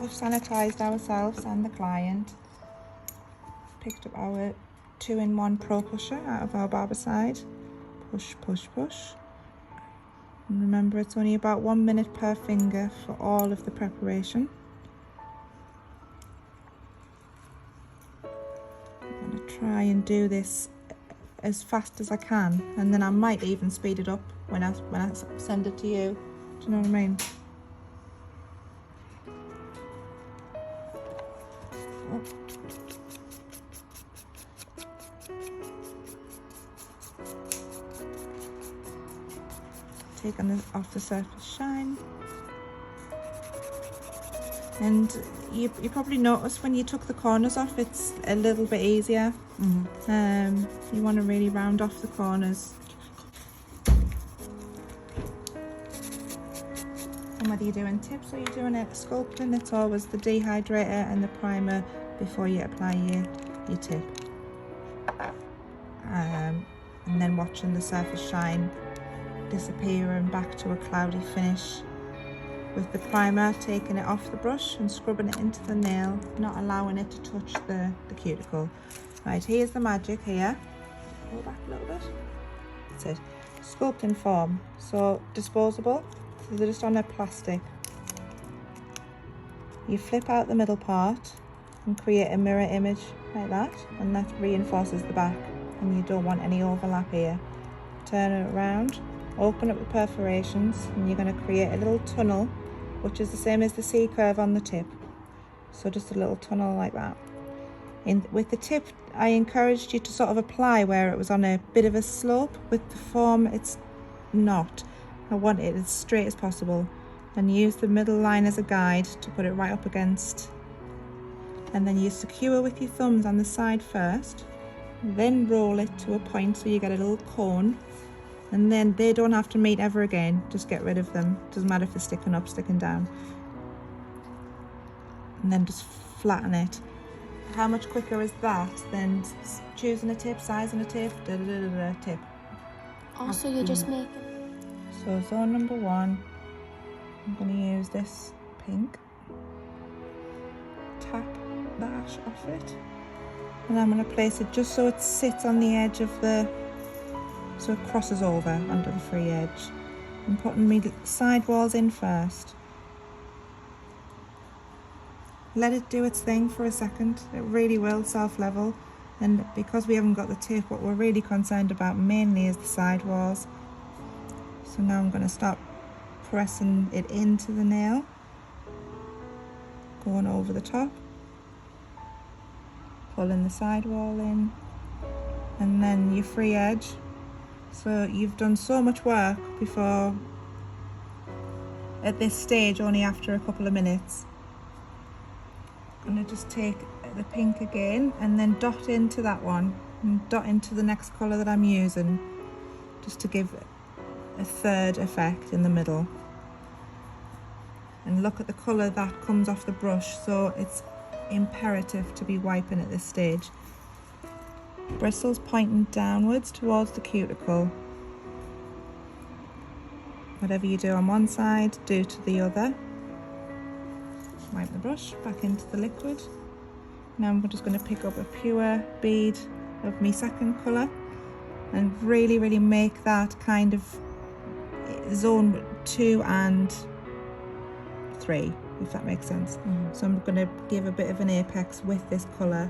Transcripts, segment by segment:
We've sanitised ourselves and the client. Picked up our 2-in-1 Pro Pusher out of our Barbicide. Push, push, push. And remember, it's only about 1 minute per finger for all of the preparation. I'm going to try and do this as fast as I can, and then I might even speed it up when I send it to you. Do you know what I mean? Oh. Taking off the surface shine. And you probably noticed when you took the corners off, it's a little bit easier. You want to really round off the corners. And whether you're doing tips or you're doing it sculpting, it's always the dehydrator and the primer before you apply your tip. And then watching the surface shine disappear and back to a cloudy finish. With the primer, taking it off the brush and scrubbing it into the nail, not allowing it to touch the cuticle. Right, here's the magic here. Pull back a little bit. That's it. Sculpting form. So disposable. So they're just on a plastic. You flip out the middle part and create a mirror image like that, and that reinforces the back, and you don't want any overlap here. Turn it around, open up the perforations, and you're going to create a little tunnel, which is the same as the C curve on the tip. So just a little tunnel like that. With the tip, I encouraged you to sort of apply where it was on a bit of a slope. With the form, it's not. I want it as straight as possible, and use the middle line as a guide to put it right up against. And then you secure with your thumbs on the side first, then roll it to a point so you get a little cone. And then they don't have to meet ever again. Just get rid of them. Doesn't matter if they're sticking up, sticking down. And then just flatten it. How much quicker is that than choosing a tip, sizing a tip, tip? Also, you just make. So zone number 1, I'm going to use this pink. Tap the ash off it. And I'm going to place it just so it sits on the edge of so it crosses over onto the free edge. I'm putting my side walls in first. Let it do its thing for a second. It really will self-level. And because we haven't got the tip, what we're really concerned about mainly is the side walls. So now I'm going to start pressing it into the nail, going over the top, pulling the side wall in, and then your free edge. So you've done so much work before, at this stage, only after a couple of minutes. I'm going to just take the pink again and then dot into that one and dot into the next colour that I'm using, just to give a third effect in the middle. And look at the colour that comes off the brush, so it's imperative to be wiping at this stage. Bristles pointing downwards towards the cuticle. Whatever you do on one side, do to the other. Wipe the brush back into the liquid. Now I'm just going to pick up a pure bead of my second colour and really make that kind of zone 2 and 3, if that makes sense. So I'm going to give a bit of an apex with this colour.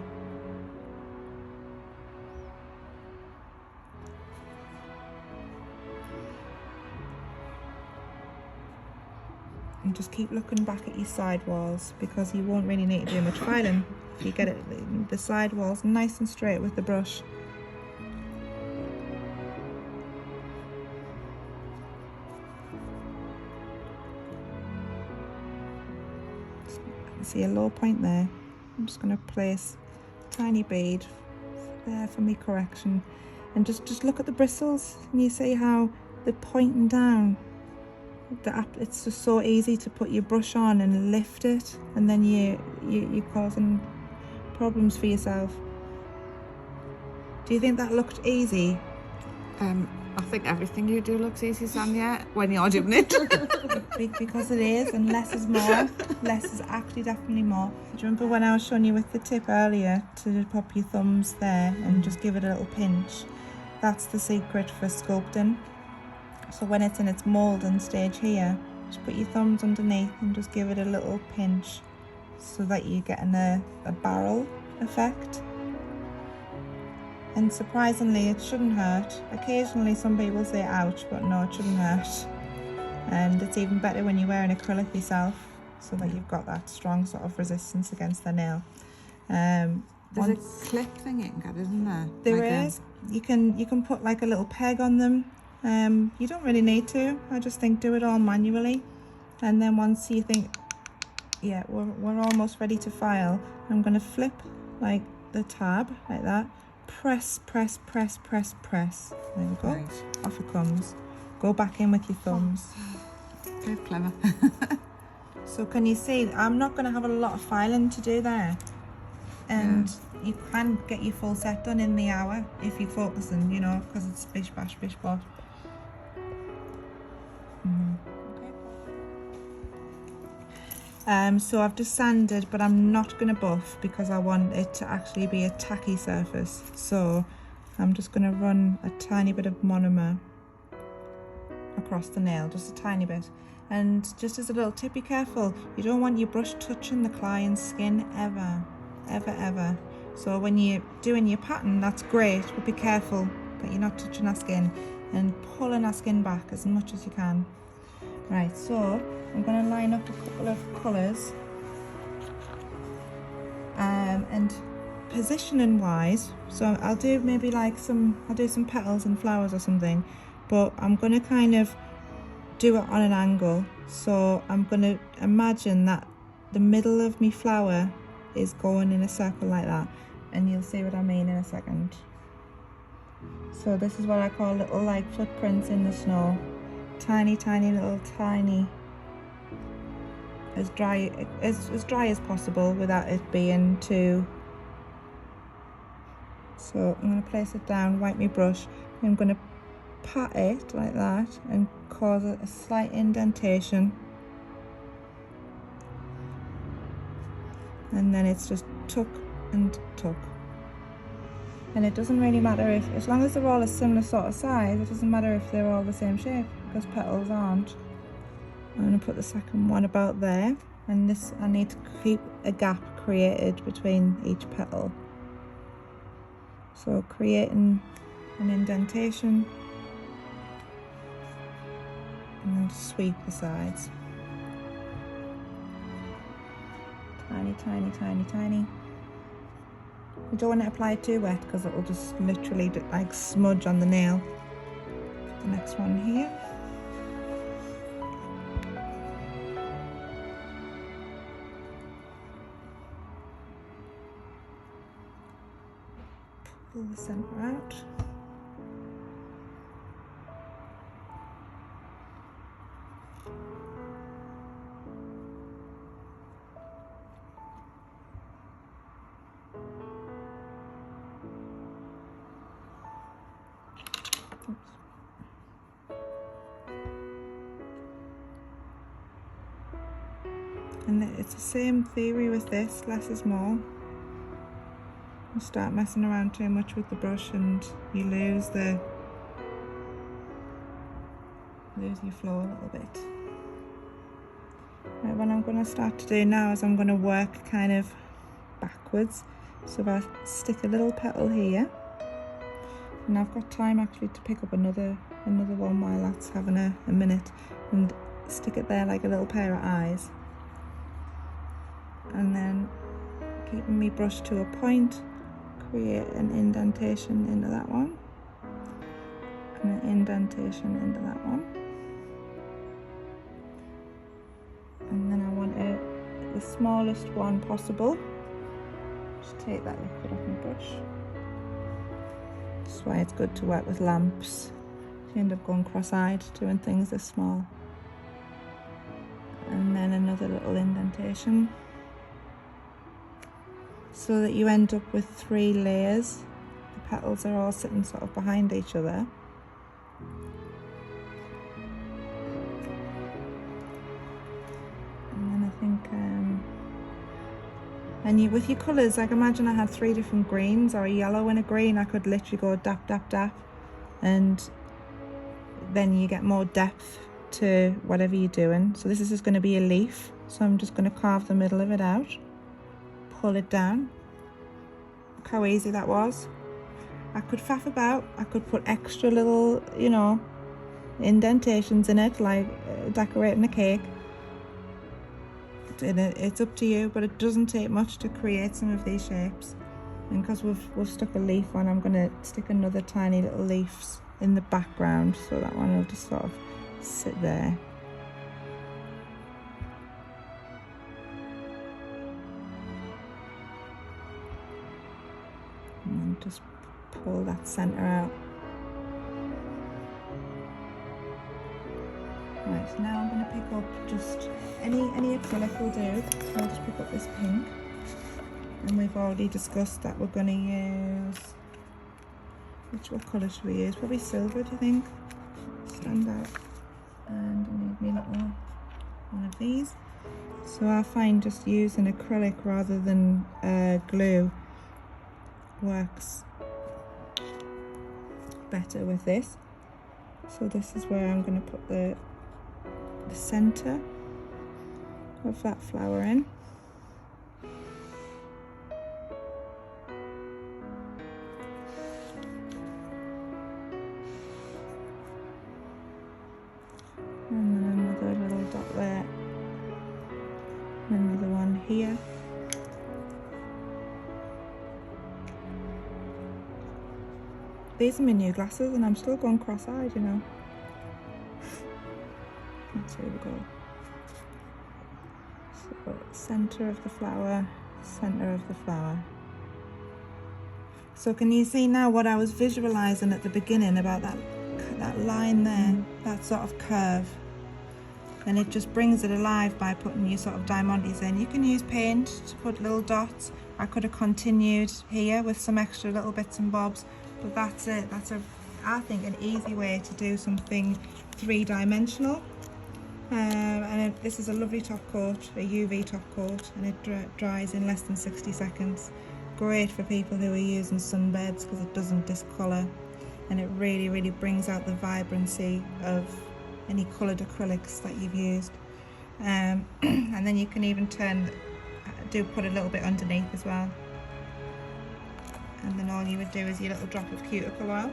And just keep looking back at your side walls, because you won't really need to do much filing if you get it, the side walls nice and straight with the brush. See a low point there. I'm just going to place a tiny bead there for me correction, and just look at the bristles, and you see how they're pointing down. It's just so easy to put your brush on and lift it, and then you're causing problems for yourself. Do you think that looked easy? I think everything you do looks easy, Sonia, when you're doing it. Because it is, and less is more. Less is actually definitely more. Do you remember when I was showing you with the tip earlier to pop your thumbs there and just give it a little pinch? That's the secret for sculpting. So when it's in its moulding stage here, just put your thumbs underneath and just give it a little pinch so that you're getting a barrel effect. And surprisingly, it shouldn't hurt. Occasionally some people say ouch, but no, it shouldn't hurt. And it's even better when you're wearing acrylic yourself, so that you've got that strong sort of resistance against the nail. There's a clip thing you can get, isn't there? There is. You can put like a little peg on them. You don't really need to. I just think do it all manually. And then once you think, yeah, we're almost ready to file, I'm going to flip like the tab like that. Press, press, press, press, press. There we go. Right. Off it comes. Go back in with your thumbs. Very clever. So can you see, I'm not going to have a lot of filing to do there. And you can get your full set done in the hour if you're focusing, you know, because it's bish bash, bish bosh. So I've just sanded, but I'm not going to buff because I want it to actually be a tacky surface. So I'm just going to run a tiny bit of monomer across the nail, just a tiny bit. And just as a little tip, be careful. You don't want your brush touching the client's skin ever, ever, ever. So when you're doing your pattern, that's great, but be careful that you're not touching our skin and pulling our skin back as much as you can. Right, so I'm going to line up a couple of colours, and positioning wise, so I'll do maybe like I'll do some petals and flowers or something, but I'm going to kind of do it on an angle. So I'm going to imagine that the middle of my flower is going in a circle like that, and you'll see what I mean in a second. So this is what I call little like footprints in the snow. Tiny, tiny little tiny, as dry as possible without it being too. So I'm going to place it down, wipe my brush, and I'm going to pat it like that and cause a slight indentation, and then it's just tuck and tuck. And it doesn't really matter if, as long as they're all a similar sort of size, it doesn't matter if they're all the same shape, because petals aren't. I'm going to put the second one about there, and this, I need to keep a gap created between each petal. So creating an indentation, and then sweep the sides. Tiny, tiny, tiny, tiny. You don't want to apply it too wet because it will just literally like smudge on the nail. The next one here. Pull the centre out. And it's the same theory with this, less is more. You start messing around too much with the brush and you lose your flow a little bit. Right, what I'm going to start to do now is I'm going to work kind of backwards. So if I stick a little petal here, and I've got time actually to pick up another one while that's having a minute, and stick it there like a little pair of eyes. And then keeping my brush to a point, create an indentation into that one, and an indentation into that one. And then I want the smallest one possible. Just take that liquid off my brush. That's why it's good to work with lamps. You end up going cross-eyed doing things this small. And then another little indentation, so that you end up with 3 layers. The petals are all sitting sort of behind each other. and you, with your colours, like imagine I had 3 different greens or a yellow and a green, I could literally go dap, dap, dap, and then you get more depth to whatever you're doing. So this is just going to be a leaf, so I'm just going to carve the middle of it out, pull it down. Look how easy that was. I could faff about, I could put extra little, you know, indentations in it, like decorating a cake. It's up to you, but it doesn't take much to create some of these shapes. And because we've stuck a leaf on, I'm going to stick another tiny little leaves in the background, so that one will just sort of sit there. And then just pull that centre out. Right, now I'm going to pick up just any acrylic will do. So I'll just pick up this pink, and we've already discussed that we're going to use, what colour should we use? Probably silver, do you think? Stand out. And I need me little one of these. So I find just using acrylic rather than glue works better with this. So this is where I'm going to put the centre of that flower in. And then another little dot there, another one here. These are my new glasses and I'm still going cross-eyed, you know. That's here we go. So centre of the flower, centre of the flower. So can you see now what I was visualising at the beginning about that line there, that sort of curve? And it just brings it alive by putting your sort of diamantes in. You can use paint to put little dots. I could have continued here with some extra little bits and bobs, but that's it. That's I think an easy way to do something 3-dimensional. This is a lovely top coat, a UV top coat, and it dries in less than 60 seconds. Great for people who are using sunbeds because it doesn't discolour, and it really brings out the vibrancy of any coloured acrylics that you've used. And then you can even put a little bit underneath as well. And then all you would do is your little drop of cuticle oil.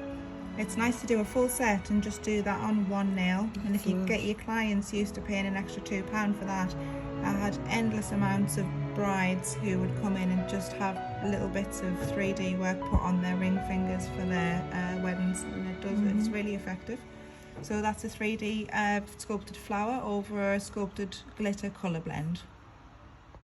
It's nice to do a full set and just do that on one nail. And if you get your clients used to paying an extra £2 for that, I had endless amounts of brides who would come in and just have little bits of 3D work put on their ring fingers for their weddings, and it's really effective. So that's a 3D sculpted flower over a sculpted glitter colour blend.